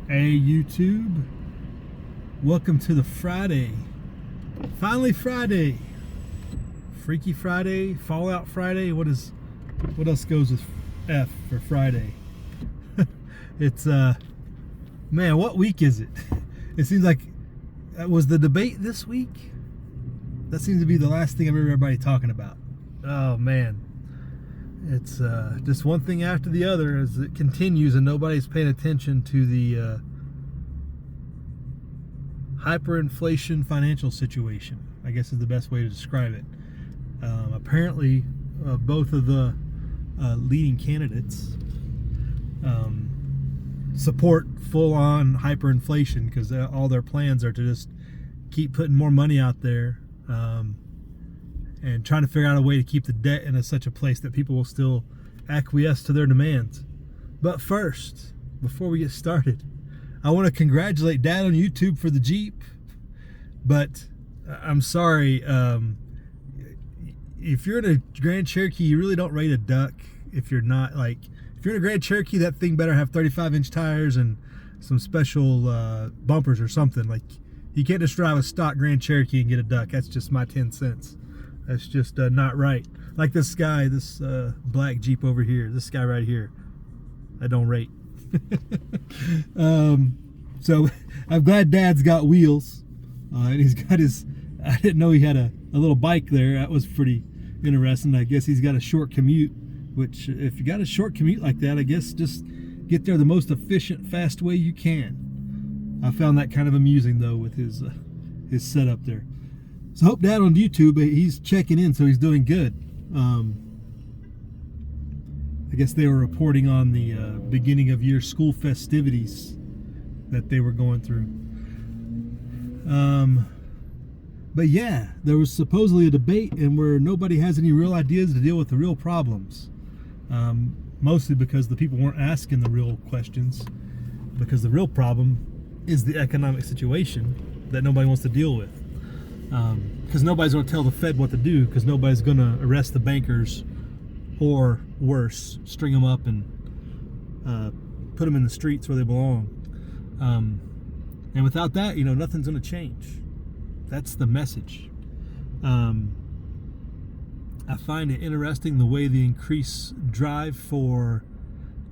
Hey YouTube, welcome to the Friday. Finally Friday. Freaky Friday, Fallout Friday. What else goes with F for Friday? It's man, what week is it? It seems like was the debate this week? That seems to be the last thing I remember everybody talking about. Oh man. It's just one thing after the other as it continues, and nobody's paying attention to the hyperinflation financial situation, I guess is the best way to describe it. Apparently, both of the leading candidates support full-on hyperinflation because all their plans are to just keep putting more money out there and trying to figure out a way to keep the debt in such a place that people will still acquiesce to their demands. But first, before we get started, I want to congratulate Dad on YouTube for the Jeep. But I'm sorry, if you're in a Grand Cherokee, you really don't rate a duck. If you're in a Grand Cherokee, that thing better have 35-inch tires and some special bumpers or something. Like, you can't just drive a stock Grand Cherokee and get a duck. That's just my 10 cents. That's just not right. Like this guy, this black Jeep over here, this guy right here, I don't rate. So I'm glad Dad's got wheels, and he's got I didn't know he had a little bike there. That was pretty interesting. I guess he's got a short commute, which if you got a short commute like that, I guess just get there the most efficient, fast way you can. I found that kind of amusing though with his setup there. So hope Dad on YouTube, he's checking in, so he's doing good. I guess they were reporting on the beginning of year school festivities that they were going through. But yeah, there was supposedly a debate and where nobody has any real ideas to deal with the real problems. Mostly because the people weren't asking the real questions, because the real problem is the economic situation that nobody wants to deal with. Because nobody's going to tell the Fed what to do, because nobody's going to arrest the bankers, or worse, string them up and put them in the streets where they belong. And without that, nothing's going to change. That's the message. I find it interesting the way the increased drive for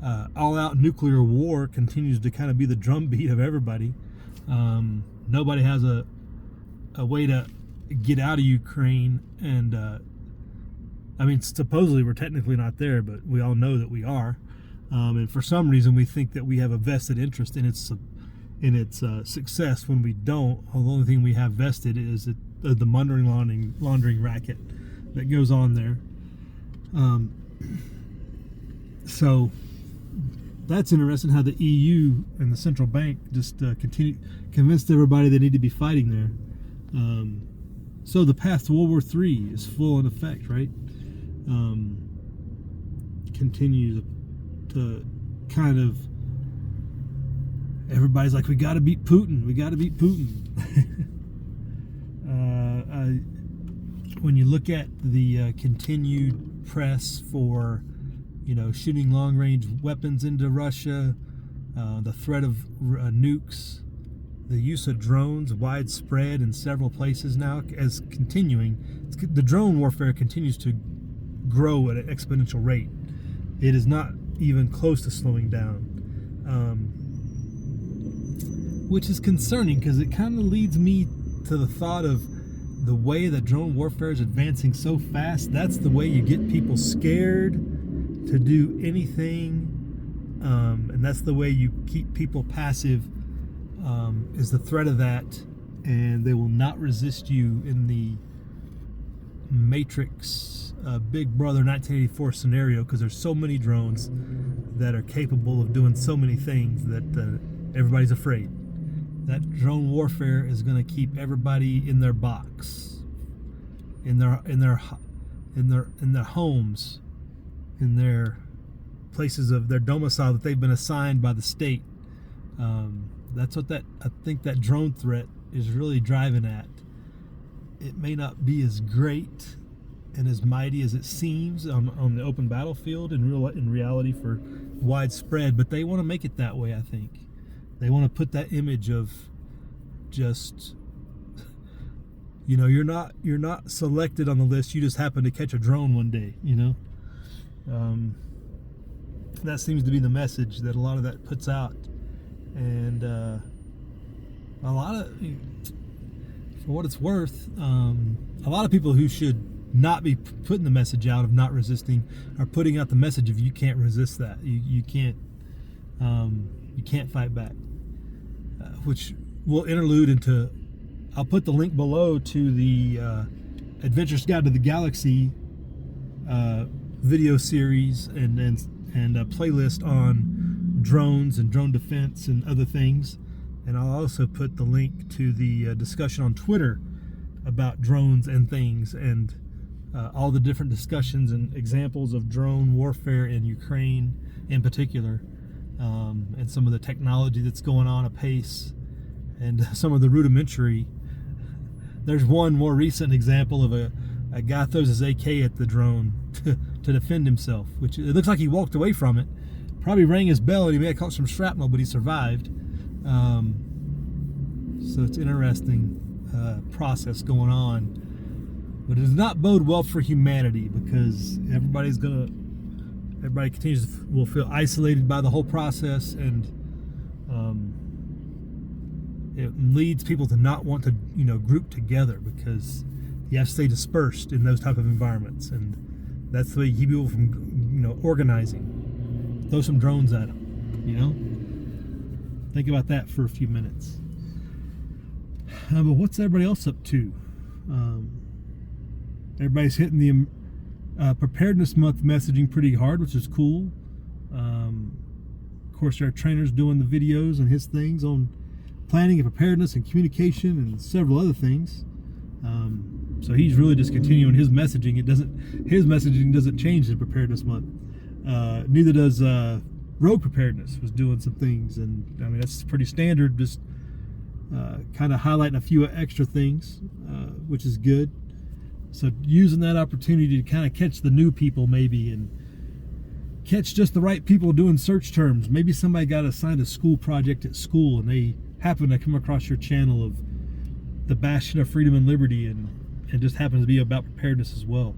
all-out nuclear war continues to kind of be the drumbeat of everybody. Nobody has a way to get out of Ukraine, and I mean, supposedly we're technically not there, but we all know that we are, and for some reason we think that we have a vested interest in its success when we don't. The only thing we have vested is the money laundering racket that goes on there. So that's interesting how the EU and the central bank just convinced everybody they need to be fighting there. So the path to World War III is full in effect, right? Continues to kind of, everybody's like, we got to beat Putin. When you look at the continued press for, shooting long-range weapons into Russia, the threat of nukes, the use of drones widespread in several places now as continuing. The drone warfare continues to grow at an exponential rate. It is not even close to slowing down, which is concerning because it kind of leads me to the thought of the way that drone warfare is advancing so fast. That's the way you get people scared to do anything, and that's the way you keep people passive. Is the threat of that, and they will not resist you in the Matrix Big Brother 1984 scenario, because there's so many drones that are capable of doing so many things that everybody's afraid. That drone warfare is going to keep everybody in their box, in their homes, in their places of their domicile that they've been assigned by the state. That's what I think that drone threat is really driving at. It may not be as great and as mighty as it seems on the open battlefield in reality for widespread, but they want to make it that way, I think. They want to put that image of just, you're not selected on the list. You just happen to catch a drone one day. That seems to be the message that a lot of that puts out, and a lot of, for what it's worth, a lot of people who should not be putting the message out of not resisting are putting out the message of you can't resist that. You can't fight back, which will interlude into. I'll put the link below to the Adventurous Guide to the Galaxy video series and a playlist on drones and drone defense and other things. And I'll also put the link to the discussion on Twitter about drones and things, and all the different discussions and examples of drone warfare in Ukraine in particular, and some of the technology that's going on apace, and some of the rudimentary. There's one more recent example of a guy throws his AK at the drone to defend himself, which it looks like he walked away from it, probably rang his bell, and he may have caught some shrapnel, but he survived. So it's interesting process going on, but it does not bode well for humanity, because everybody will feel isolated by the whole process, and it leads people to not want to group together, because you have to stay dispersed in those type of environments, and that's the way you keep people from organizing. Throw some drones at them. Think about that for a few minutes. But what's everybody else up to? Everybody's hitting the preparedness month messaging pretty hard, which is cool. Of course, our trainer's doing the videos and his things on planning and preparedness and communication and several other things. So he's really just continuing his messaging. His messaging doesn't change in preparedness month. Neither does road preparedness, was doing some things, and I mean that's pretty standard. Just kind of highlighting a few extra things, which is good. So using that opportunity to kind of catch the new people, maybe, and catch just the right people doing search terms. Maybe somebody got assigned a school project at school, and they happen to come across your channel of the bastion of freedom and liberty, and just happens to be about preparedness as well.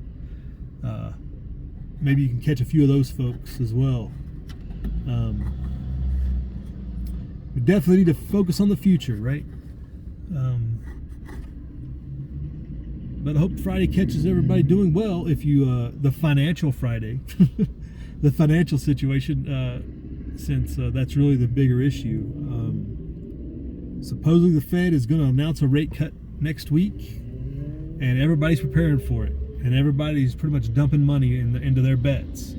Maybe you can catch a few of those folks as well. We definitely need to focus on the future, right? But I hope Friday catches everybody doing well. If you, the financial Friday, the financial situation, since that's really the bigger issue. Supposedly the Fed is going to announce a rate cut next week, and everybody's preparing for it, and everybody's pretty much dumping money into their bets,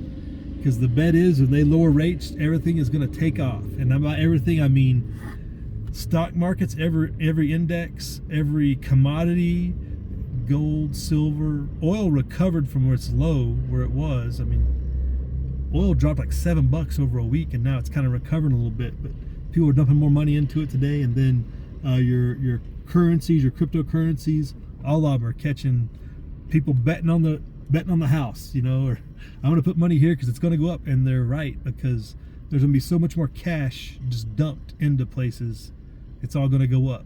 because the bet is when they lower rates, everything is going to take off. And by everything, I mean stock markets, every index, every commodity, gold, silver, oil recovered from where it's low, where it was. I mean, oil dropped like $7 over a week, and now it's kind of recovering a little bit, but people are dumping more money into it today. And then your currencies, your cryptocurrencies, all of them are catching people betting on the house, or I'm going to put money here because it's going to go up, and they're right, because there's going to be so much more cash just dumped into places. It's all going to go up.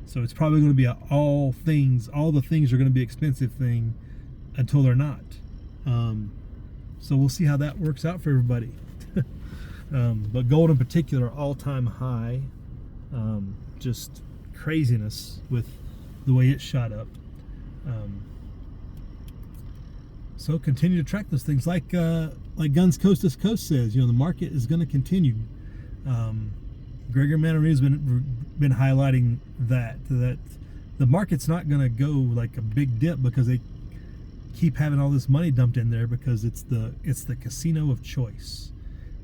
So it's probably going to be all the things are going to be expensive thing until they're not. So we'll see how that works out for everybody. But gold in particular, all-time high. Just craziness with the way it shot up. So continue to track those things, like Guns Coast to Coast says. The market is going to continue. Gregor Manarino has been highlighting that the market's not going to go like a big dip because they keep having all this money dumped in there, because it's the casino of choice.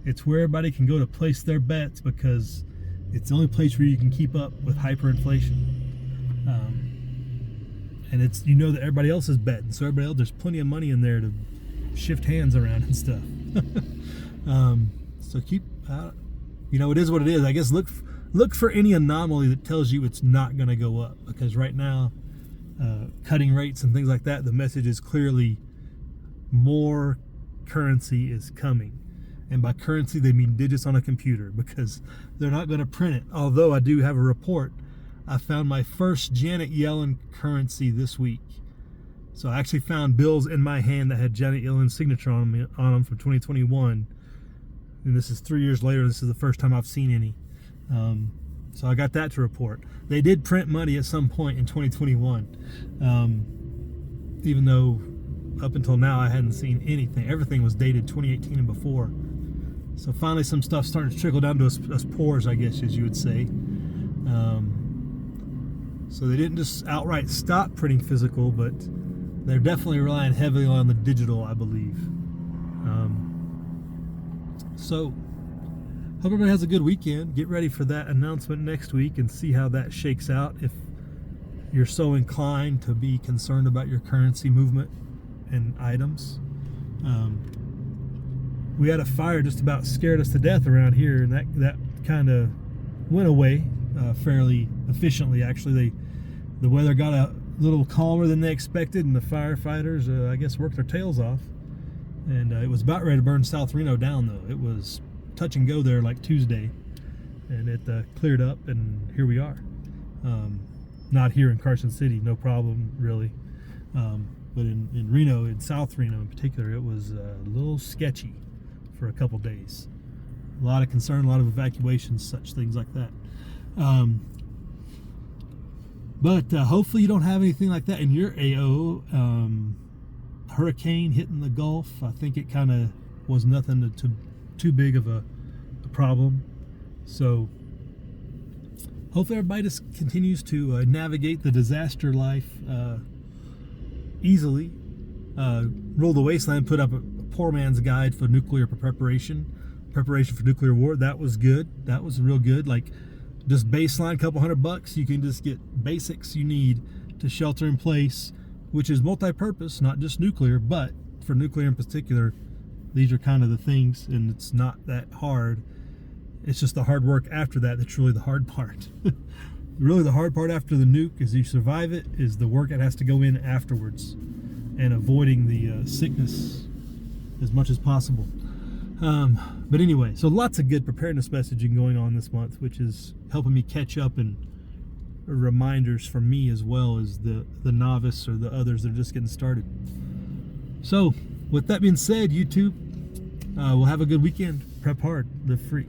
It's where everybody can go to place their bets, because it's the only place where you can keep up with hyperinflation. And it's that everybody else is betting, so there's plenty of money in there to shift hands around and stuff. So keep it is what it is. I guess look for any anomaly that tells you it's not going to go up, because right now, cutting rates and things like that, the message is clearly more currency is coming, And by currency, they mean digits on a computer, because they're not going to print it. Although I do have a report. I found my first Janet Yellen currency this week. So I actually found bills in my hand that had Janet Yellen's signature on them from 2021. And this is 3 years later. This is the first time I've seen any. So I got that to report. They did print money at some point in 2021. Even though up until now I hadn't seen anything. Everything was dated 2018 and before. So finally some stuff starting to trickle down to us poors, I guess, as you would say. So they didn't just outright stop printing physical, but they're definitely relying heavily on the digital, I believe. So hope everybody has a good weekend. Get ready for that announcement next week and see how that shakes out, if you're so inclined to be concerned about your currency movement and items. We had a fire just about scared us to death around here, and that kind of went away fairly efficiently. Actually, the weather got a little calmer than they expected, and the firefighters, I guess, worked their tails off. And it was about ready to burn South Reno down, though. It was touch and go there like Tuesday, and it cleared up, and here we are. Not here in Carson City, no problem really, but in Reno, in South Reno in particular, it was a little sketchy for a couple days. A lot of concern, a lot of evacuations, such things like that. But hopefully you don't have anything like that in your AO. Hurricane hitting the Gulf, I think it kind of was nothing too big of a problem. So hopefully everybody just continues to navigate the disaster life easily. Rule the Wasteland put up a poor man's guide for nuclear preparation for nuclear war. That was good. That was real good. Like, just baseline, couple $100, you can just get basics you need to shelter in place, which is multi-purpose, not just nuclear, but for nuclear in particular, these are kind of the things, and it's not that hard. It's just the hard work after that that's really the hard part. Really, the hard part after the nuke is you survive it, is the work that has to go in afterwards, and avoiding the sickness as much as possible. But anyway, so lots of good preparedness messaging going on this month, which is helping me catch up, and reminders for me as well as the novice or the others that are just getting started. So with that being said, YouTube, we'll have a good weekend. Prep hard, live free.